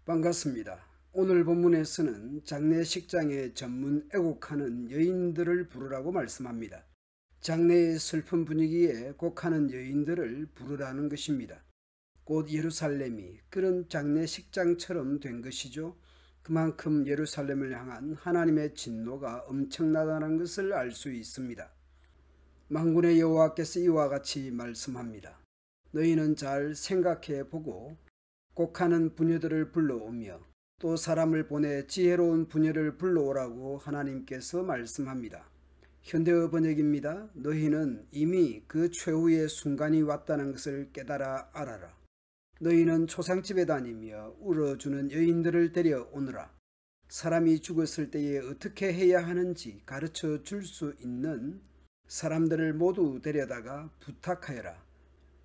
반갑습니다. 오늘 본문에서는 장례식장에 전문 애곡하는 여인들을 부르라고 말씀합니다. 장례의 슬픈 분위기에 곡하는 여인들을 부르라는 것입니다. 곧 예루살렘이 그런 장례식장처럼 된 것이죠. 그만큼 예루살렘을 향한 하나님의 진노가 엄청나다는 것을 알 수 있습니다. 만군의 여호와께서 이와 같이 말씀합니다. 너희는 잘 생각해 보고 곡하는 부녀들을 불러오며 또 사람을 보내 지혜로운 부녀를 불러오라고 하나님께서 말씀합니다. 현대어 번역입니다. 너희는 이미 그 최후의 순간이 왔다는 것을 깨달아 알아라. 너희는 초상집에 다니며 울어주는 여인들을 데려오느라. 사람이 죽었을 때에 어떻게 해야 하는지 가르쳐 줄 수 있는 사람들을 모두 데려다가 부탁하여라.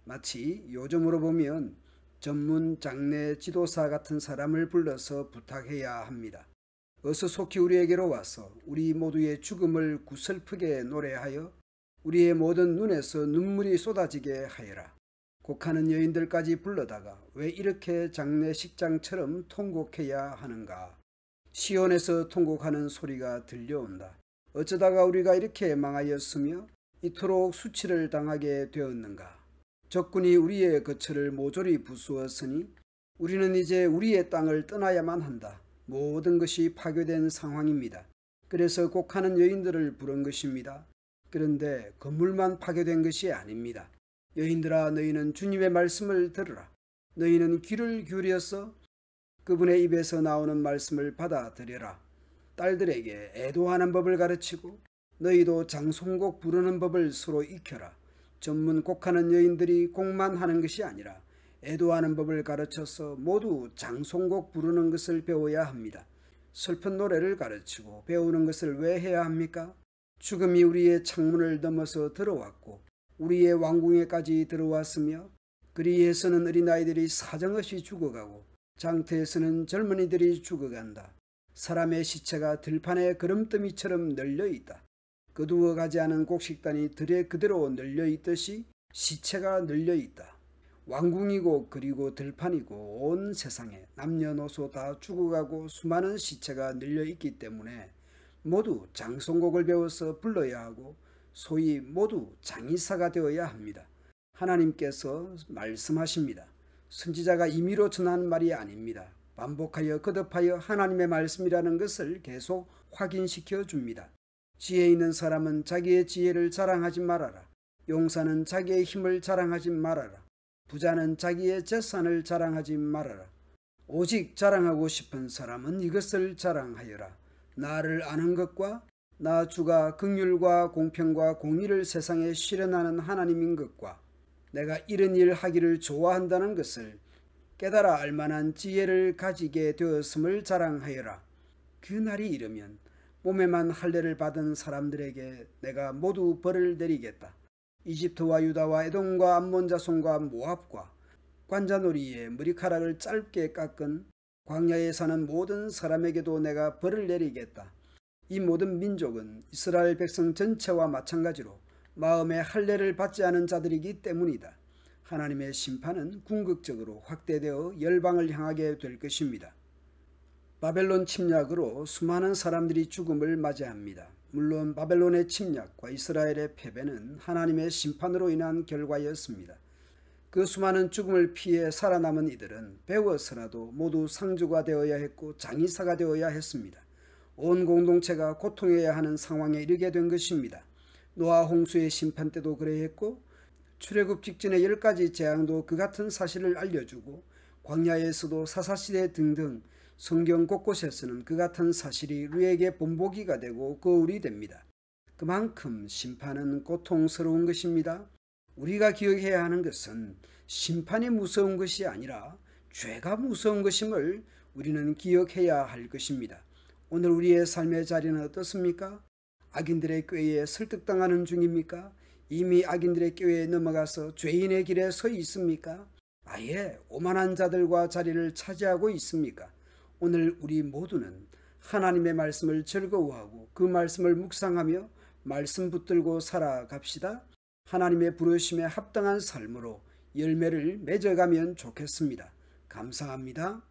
마치 요즘으로 보면 전문 장례 지도사 같은 사람을 불러서 부탁해야 합니다. 어서 속히 우리에게로 와서 우리 모두의 죽음을 구슬프게 노래하여 우리의 모든 눈에서 눈물이 쏟아지게 하여라. 곡하는 여인들까지 불러다가 왜 이렇게 장례식장처럼 통곡해야 하는가? 시온에서 통곡하는 소리가 들려온다. 어쩌다가 우리가 이렇게 망하였으며 이토록 수치를 당하게 되었는가? 적군이 우리의 거처를 모조리 부수었으니 우리는 이제 우리의 땅을 떠나야만 한다. 모든 것이 파괴된 상황입니다. 그래서 곡하는 여인들을 부른 것입니다. 그런데 건물만 파괴된 것이 아닙니다. 여인들아, 너희는 주님의 말씀을 들으라. 너희는 귀를 기울여서 그분의 입에서 나오는 말씀을 받아들여라. 딸들에게 애도하는 법을 가르치고 너희도 장송곡 부르는 법을 서로 익혀라. 전문 곡하는 여인들이 곡만 하는 것이 아니라 애도하는 법을 가르쳐서 모두 장송곡 부르는 것을 배워야 합니다. 슬픈 노래를 가르치고 배우는 것을 왜 해야 합니까? 죽음이 우리의 창문을 넘어서 들어왔고 우리의 왕궁에까지 들어왔으며 그리에서는 어린아이들이 사정없이 죽어가고 장터에서는 젊은이들이 죽어간다. 사람의 시체가 들판에 그름더미처럼 널려있다. 거두어 가지 않은 곡식단이 들에 그대로 널려있듯이 시체가 널려있다. 왕궁이고 그리고 들판이고 온 세상에 남녀노소 다 죽어가고 수많은 시체가 널려있기 때문에 모두 장송곡을 배워서 불러야 하고 소위 모두 장의사가 되어야 합니다. 하나님께서 말씀하십니다. 선지자가 임의로 전하는 말이 아닙니다. 반복하여 거듭하여 하나님의 말씀이라는 것을 계속 확인시켜 줍니다. 지혜 있는 사람은 자기의 지혜를 자랑하지 말아라. 용사는 자기의 힘을 자랑하지 말아라. 부자는 자기의 재산을 자랑하지 말아라. 오직 자랑하고 싶은 사람은 이것을 자랑하여라. 나를 아는 것과 나 주가 긍휼과 공평과 공의를 세상에 실현하는 하나님인 것과 내가 이런 일 하기를 좋아한다는 것을 깨달아 알만한 지혜를 가지게 되었음을 자랑하여라. 그 날이 이르면 몸에만 할례를 받은 사람들에게 내가 모두 벌을 내리겠다. 이집트와 유다와 에돔과 암몬 자손과 모압과 관자놀이에 머리카락을 짧게 깎은 광야에 사는 모든 사람에게도 내가 벌을 내리겠다. 이 모든 민족은 이스라엘 백성 전체와 마찬가지로 마음에 할례를 받지 않은 자들이기 때문이다. 하나님의 심판은 궁극적으로 확대되어 열방을 향하게 될 것입니다. 바벨론 침략으로 수많은 사람들이 죽음을 맞이합니다. 물론 바벨론의 침략과 이스라엘의 패배는 하나님의 심판으로 인한 결과였습니다. 그 수많은 죽음을 피해 살아남은 이들은 배워서라도 모두 상주가 되어야 했고 장의사가 되어야 했습니다. 온 공동체가 고통해야 하는 상황에 이르게 된 것입니다. 노아 홍수의 심판 때도 그래했고 출애굽 직전의 10가지 재앙도 그 같은 사실을 알려주고 광야에서도 사사시대 등등 성경 곳곳에서는 그 같은 사실이 우리에게 본보기가 되고 거울이 됩니다. 그만큼 심판은 고통스러운 것입니다. 우리가 기억해야 하는 것은 심판이 무서운 것이 아니라 죄가 무서운 것임을 우리는 기억해야 할 것입니다. 오늘 우리의 삶의 자리는 어떻습니까? 악인들의 꾀에 설득당하는 중입니까? 이미 악인들의 꾀에 넘어가서 죄인의 길에 서 있습니까? 아예 오만한 자들과 자리를 차지하고 있습니까? 오늘 우리 모두는 하나님의 말씀을 즐거워하고 그 말씀을 묵상하며 말씀 붙들고 살아갑시다. 하나님의 부르심에 합당한 삶으로 열매를 맺어가면 좋겠습니다. 감사합니다.